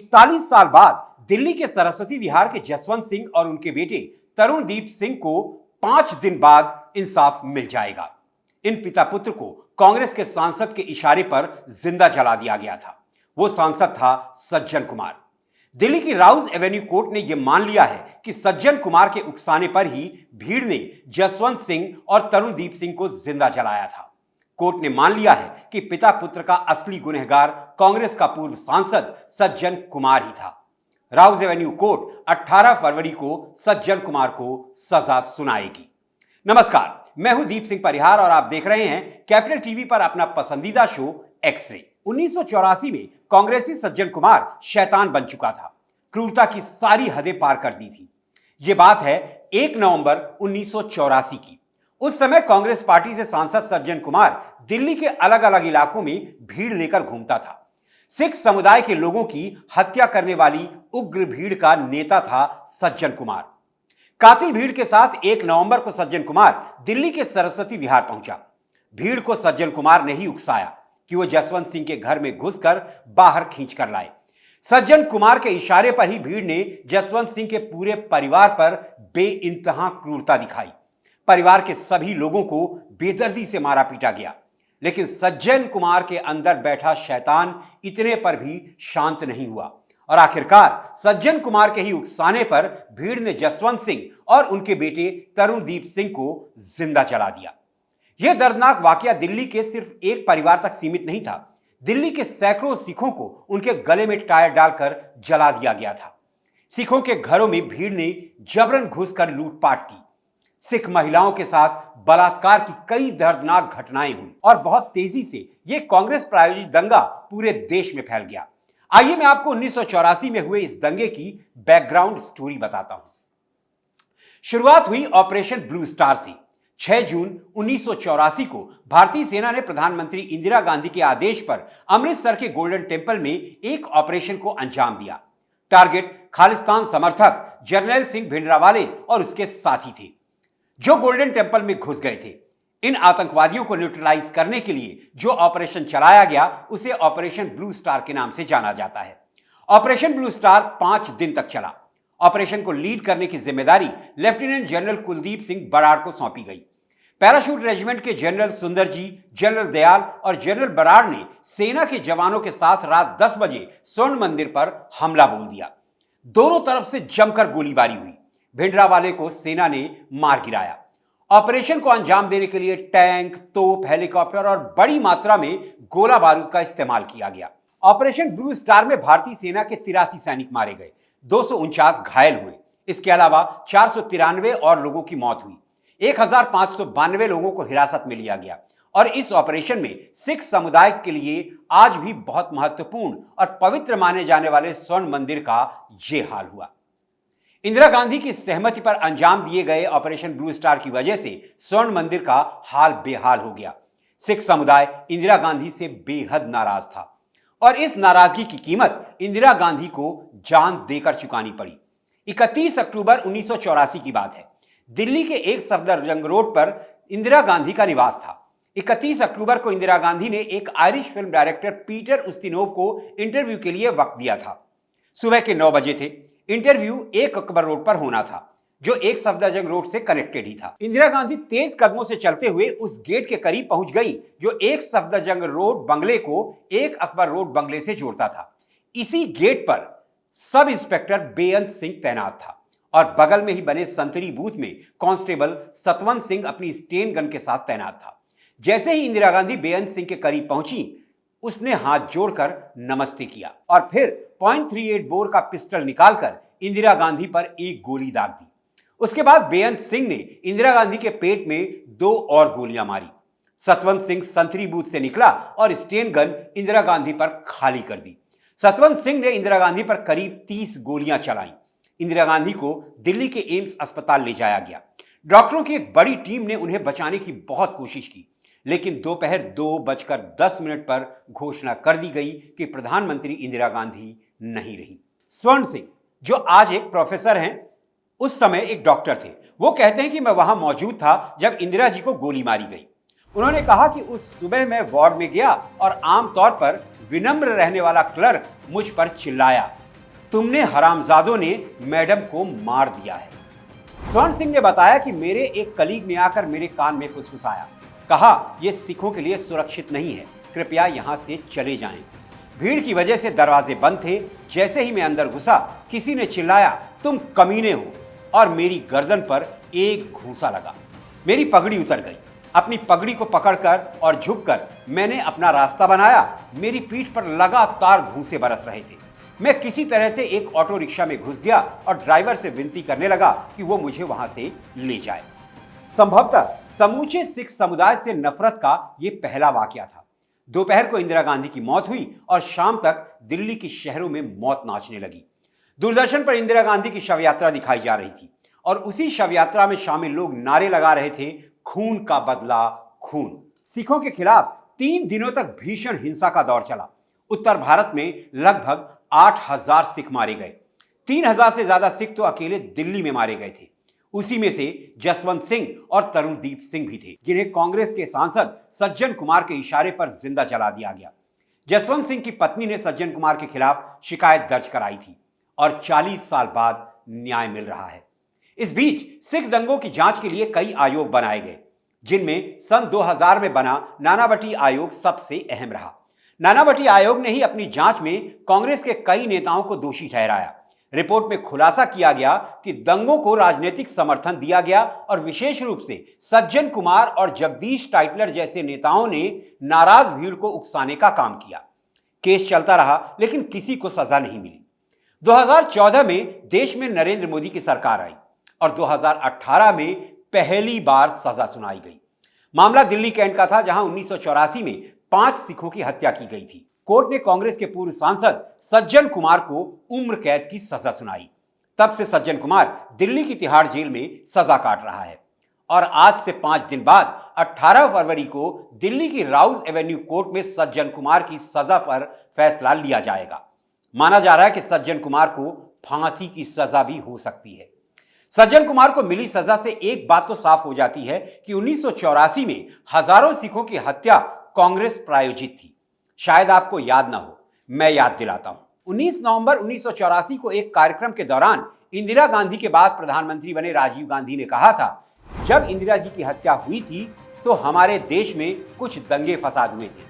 41 साल बाद दिल्ली के सरस्वती विहार के जसवंत सिंह और उनके बेटे तरुणदीप सिंह को 5 दिन बाद इंसाफ मिल जाएगा। इन पिता पुत्र को कांग्रेस के सांसद के इशारे पर जिंदा जला दिया गया था। वो सांसद था सज्जन कुमार। दिल्ली की राउज एवेन्यू कोर्ट ने यह मान लिया है कि सज्जन कुमार के उकसाने पर ही भीड़ ने जसवंत सिंह और तरुणदीप सिंह को जिंदा जलाया था। कोर्ट ने मान लिया है कि पिता पुत्र का असली गुनहगार कांग्रेस का पूर्व सांसद सज्जन कुमार ही था। राउज एवेन्यू कोर्ट 18 फरवरी को सज्जन कुमार को सजा सुनाएगी। नमस्कार, मैं हूं दीप सिंह परिहार और आप देख रहे हैं कैपिटल टीवी पर अपना पसंदीदा शो एक्स-रे। 1984 में कांग्रेसी सज्जन कुमार शैतान बन चुका था। क्रूरता की सारी हदें पार कर दी थी। यह बात है 1 नवंबर 1984 की। उस समय कांग्रेस पार्टी से सांसद सज्जन कुमार दिल्ली के अलग अलग इलाकों में भीड़ लेकर घूमता था। सिख समुदाय के लोगों की हत्या करने वाली उग्र भीड़ का नेता था सज्जन कुमार। कातिल भीड़ के साथ 1 नवंबर को सज्जन कुमार दिल्ली के सरस्वती विहार पहुंचा। भीड़ को सज्जन कुमार ने ही उकसाया कि वो जसवंत सिंह के घर में घुसकर बाहर खींच कर लाए। सज्जन कुमार के इशारे पर ही भीड़ ने जसवंत सिंह के पूरे परिवार पर बेइंतहा क्रूरता दिखाई। परिवार के सभी लोगों को बेदर्दी से मारा पीटा गया, लेकिन सज्जन कुमार के अंदर बैठा शैतान इतने पर भी शांत नहीं हुआ और आखिरकार सज्जन कुमार के ही उकसाने पर भीड़ ने जसवंत सिंह और उनके बेटे तरुणदीप सिंह को जिंदा जला दिया। यह दर्दनाक वाकया दिल्ली के सिर्फ एक परिवार तक सीमित नहीं था। दिल्ली के सैकड़ों सिखों को उनके गले में टायर डालकर जला दिया गया था। सिखों के घरों में भीड़ ने जबरन घुसकर लूटपाट की। सिख महिलाओं के साथ बलात्कार की कई दर्दनाक घटनाएं हुई और बहुत तेजी से यह कांग्रेस प्रायोजित दंगा पूरे देश में फैल गया। आइए मैं आपको 1984 में हुए इस दंगे की बैकग्राउंड स्टोरी बताता हूं। शुरुआत हुई ऑपरेशन ब्लू स्टार से। 6 जून 1984 को भारतीय सेना ने प्रधानमंत्री इंदिरा गांधी के आदेश पर अमृतसर के गोल्डन टेम्पल में एक ऑपरेशन को अंजाम दिया। टारगेट खालिस्तान समर्थक जर्नैल सिंह भिंडरावाले और उसके साथी थे, जो गोल्डन टेम्पल में घुस गए थे। इन आतंकवादियों को न्यूट्रलाइज करने के लिए जो ऑपरेशन चलाया गया उसे ऑपरेशन ब्लू स्टार के नाम से जाना जाता है। ऑपरेशन ब्लू स्टार 5 दिन तक चला। ऑपरेशन को लीड करने की जिम्मेदारी लेफ्टिनेंट जनरल कुलदीप सिंह बराड़ को सौंपी गई। पैराशूट रेजिमेंट के जनरल सुंदर जी, जनरल दयाल और जनरल बराड़ ने सेना के जवानों के साथ रात 10 बजे स्वर्ण मंदिर पर हमला बोल दिया। दोनों तरफ से जमकर गोलीबारी हुई। भिंडरावाले को सेना ने मार गिराया। ऑपरेशन को अंजाम देने के लिए टैंक, तोप, हेलीकॉप्टर और बड़ी मात्रा में गोला बारूद का इस्तेमाल किया गया। ऑपरेशन ब्लू स्टार में भारतीय सेना के 83 सैनिक मारे गए, 249 घायल हुए। इसके अलावा 493 और लोगों की मौत हुई। 1592 लोगों को हिरासत में लिया गया और इस ऑपरेशन में सिख समुदाय के लिए आज भी बहुत महत्वपूर्ण और पवित्र माने जाने वाले स्वर्ण मंदिर का यह हाल हुआ। इंदिरा गांधी की सहमति पर अंजाम दिए गए ऑपरेशन ब्लू स्टार की वजह से स्वर्ण मंदिर का हाल बेहाल हो गया। सिख समुदाय इंदिरा गांधी से बेहद नाराज था और इस नाराजगी की कीमत इंदिरा गांधी को जान देकर चुकानी पड़ी। 31 अक्टूबर 1984 की बात है। दिल्ली के एक सफदरजंग रोड पर इंदिरा गांधी का निवास था। 31 अक्टूबर को इंदिरा गांधी ने एक आयरिश फिल्म डायरेक्टर पीटर उस्तिनोव को इंटरव्यू के लिए वक्त दिया था। सुबह के 9 बजे थे। इंटरव्यू 1 अकबर रोड पर होना था, जो एक सफदरजंग रोड से कनेक्टेड ही था। इंदिरा गांधी तेज कदमों से चलते हुए उस गेट के करीब पहुंच गई जो एक सफदरजंग रोड बंगले को 1 अकबर रोड बंगले से जोड़ता था। इसी गेट पर सब इंस्पेक्टर बेअंत सिंह तैनात था और बगल में ही बने संतरी बूथ में कांस्टेबल सतवंत सिंह अपनी स्टेन गन के साथ तैनात था। जैसे ही इंदिरा गांधी बेअंत सिंह के करीब पहुंची, उसने हाथ जोड़कर नमस्ते किया और फिर .38 बोर का पिस्टल निकालकर इंदिरा गांधी पर एक गोली दाग दी। उसके बाद बेअंत सिंह ने इंदिरा गांधी के पेट में 2 और गोलियां मारी। सतवंत सिंह संतरी बूथ से निकला और स्टेन गन इंदिरा गांधी पर खाली कर दी। सतवंत सिंह ने इंदिरा गांधी पर करीब 30 गोलियां चलाई। इंदिरा गांधी को दिल्ली के एम्स अस्पताल ले जाया गया। डॉक्टरों की एक बड़ी टीम ने उन्हें बचाने की बहुत कोशिश की, लेकिन दोपहर 2:10 पर घोषणा कर दी गई कि प्रधानमंत्री इंदिरा गांधी नहीं रही। स्वर्ण सिंह, जो आज एक प्रोफेसर हैं, उस समय एक डॉक्टर थे। वो कहते हैं कि मैं वहां मौजूद था जब इंदिरा जी को गोली मारी गई। उन्होंने कहा कि उस सुबह मैं वार्ड में गया और आमतौर पर विनम्र रहने वाला क्लर्क मुझ पर चिल्लाया। तुमने हरामजादों ने मैडम को मार दिया है। स्वर्ण सिंह ने बताया कि मेरे एक कलीग ने आकर मेरे कान में फुसफुसाया, कहा यह सिखों के लिए सुरक्षित नहीं है, कृपया यहां से चले जाएं। भीड़ की वजह से दरवाजे बंद थे। जैसे ही मैं अंदर घुसा, किसी ने चिल्लाया, तुम कमीने हो, और मेरी गर्दन पर एक घूंसा लगा। मेरी पगड़ी उतर गई। अपनी पगड़ी को पकड़कर और झुककर मैंने अपना रास्ता बनाया। मेरी पीठ पर लगातार घूंसे बरस रहे थे। मैं किसी तरह से एक ऑटो रिक्शा में घुस गया और ड्राइवर से विनती करने लगा कि वो मुझे वहां से ले जाए। संभवतः समूचे सिख समुदाय से नफरत का यह पहला वाकया था। दोपहर को इंदिरा गांधी की मौत हुई और शाम तक दिल्ली के शहरों में मौत नाचने लगी। दूरदर्शन पर इंदिरा गांधी की शव यात्रा दिखाई जा रही थी और उसी शव यात्रा में शामिल लोग नारे लगा रहे थे, खून का बदला खून। सिखों के खिलाफ 3 दिनों तक भीषण हिंसा का दौर चला। उत्तर भारत में लगभग 8,000 सिख मारे गए। 3,000 से ज्यादा सिख तो अकेले दिल्ली में मारे गए थे। उसी में से जसवंत सिंह और तरुणदीप सिंह भी थे, जिन्हें कांग्रेस के सांसद सज्जन कुमार के इशारे पर जिंदा जला दिया गया। जसवंत सिंह की पत्नी ने सज्जन कुमार के खिलाफ शिकायत दर्ज कराई थी और 40 साल बाद न्याय मिल रहा है। इस बीच सिख दंगों की जांच के लिए कई आयोग बनाए गए, जिनमें सन 2000 में बना नानावटी आयोग सबसे अहम रहा। नानावटी आयोग ने ही अपनी जांच में कांग्रेस के कई नेताओं को दोषी ठहराया। रिपोर्ट में खुलासा किया गया कि दंगों को राजनीतिक समर्थन दिया गया और विशेष रूप से सज्जन कुमार और जगदीश टाइटलर जैसे नेताओं ने नाराज भीड़ को उकसाने का काम किया। केस चलता रहा, लेकिन किसी को सजा नहीं मिली। 2014 में देश में नरेंद्र मोदी की सरकार आई और 2018 में पहली बार सजा सुनाई गई। मामला दिल्ली कैंट का था, जहां 1984 में 5 सिखों की हत्या की गई थी। कोर्ट ने कांग्रेस के पूर्व सांसद सज्जन कुमार को उम्र कैद की सजा सुनाई। तब से सज्जन कुमार दिल्ली की तिहाड़ जेल में सजा काट रहा है और आज से 5 दिन बाद 18 फरवरी को दिल्ली की राउज एवेन्यू कोर्ट में सज्जन कुमार की सजा पर फैसला लिया जाएगा। माना जा रहा है कि सज्जन कुमार को फांसी की सजा भी हो सकती है। सज्जन कुमार को मिली सजा से एक बात तो साफ हो जाती है कि 1984 में हजारों सिखों की हत्या कांग्रेस प्रायोजित थी। शायद आपको याद ना हो, मैं याद दिलाता हूं। 19 नवंबर 1984 को एक कार्यक्रम के दौरान इंदिरा गांधी के बाद प्रधानमंत्री बने राजीव गांधी ने कहा था, जब इंदिरा जी की हत्या हुई थी तो हमारे देश में कुछ दंगे फसाद हुए थे।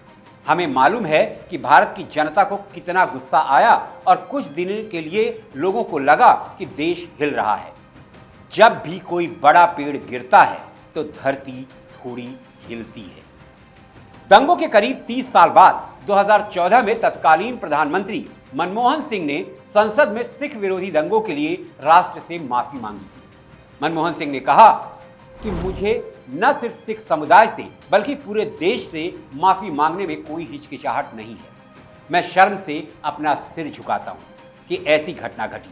हमें मालूम है कि भारत की जनता को कितना गुस्सा आया और कुछ दिन के लिए लोगों को लगा कि देश हिल रहा है। जब भी कोई बड़ा पेड़ गिरता है तो धरती थोड़ी हिलती है। दंगों के करीब 30 साल बाद 2014 में तत्कालीन प्रधानमंत्री मनमोहन सिंह ने संसद में सिख विरोधी दंगों के लिए राष्ट्र से माफी मांगी थी। मनमोहन सिंह ने कहा कि मुझे न सिर्फ सिख समुदाय से बल्कि पूरे देश से माफी मांगने में कोई हिचकिचाहट नहीं है। मैं शर्म से अपना सिर झुकाता हूं कि ऐसी घटना घटी।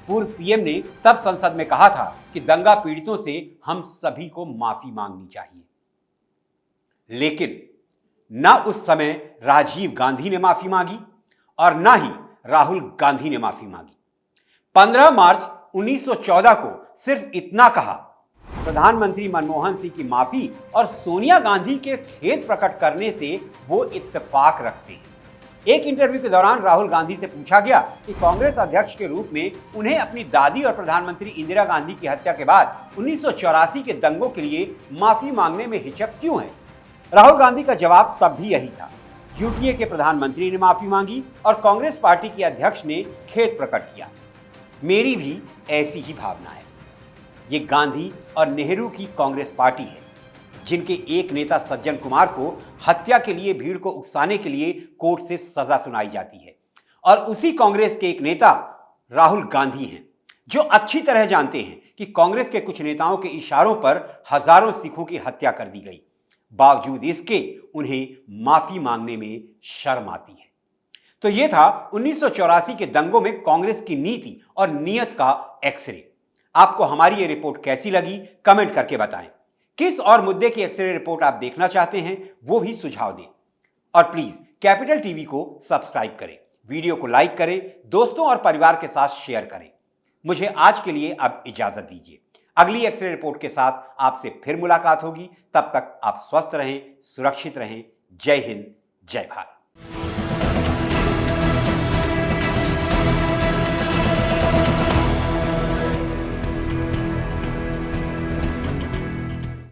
पूर्व पीएम ने तब संसद में कहा था कि दंगा पीड़ितों से हम सभी को माफी मांगनी चाहिए, लेकिन ना उस समय राजीव गांधी ने माफी मांगी और ना ही राहुल गांधी ने माफी मांगी। 15 मार्च 1914 को सिर्फ इतना कहा, प्रधानमंत्री मनमोहन सिंह की माफी और सोनिया गांधी के खेद प्रकट करने से वो इत्तेफाक रखते हैं। एक इंटरव्यू के दौरान राहुल गांधी से पूछा गया कि कांग्रेस अध्यक्ष के रूप में उन्हें अपनी दादी और प्रधानमंत्री इंदिरा गांधी की हत्या के बाद 1984 के दंगों के लिए माफी मांगने में हिचक क्यों है। राहुल गांधी का जवाब तब भी यही था। यूपीए के प्रधानमंत्री ने माफी मांगी और कांग्रेस पार्टी के अध्यक्ष ने खेद प्रकट किया। मेरी भी ऐसी ही भावना है। ये गांधी और नेहरू की कांग्रेस पार्टी है, जिनके एक नेता सज्जन कुमार को हत्या के लिए भीड़ को उकसाने के लिए कोर्ट से सजा सुनाई जाती है, और उसी कांग्रेस के एक नेता राहुल गांधी हैं, जो अच्छी तरह जानते हैं कि कांग्रेस के कुछ नेताओं के इशारों पर हजारों सिखों की हत्या कर दी गई। बावजूद इसके उन्हें माफी मांगने में शर्म आती है। तो यह था 1984 के दंगों में कांग्रेस की नीति और नीयत का एक्सरे। आपको हमारी ये रिपोर्ट कैसी लगी, कमेंट करके बताएं। किस और मुद्दे की एक्सरे रिपोर्ट आप देखना चाहते हैं, वो भी सुझाव दें। और प्लीज कैपिटल टीवी को सब्सक्राइब करें, वीडियो को लाइक करें, दोस्तों और परिवार के साथ शेयर करें। मुझे आज के लिए अब इजाजत दीजिए। अगली एक्सरे रिपोर्ट के साथ आपसे फिर मुलाकात होगी। तब तक आप स्वस्थ रहें, सुरक्षित रहें। जय हिंद, जय भारत।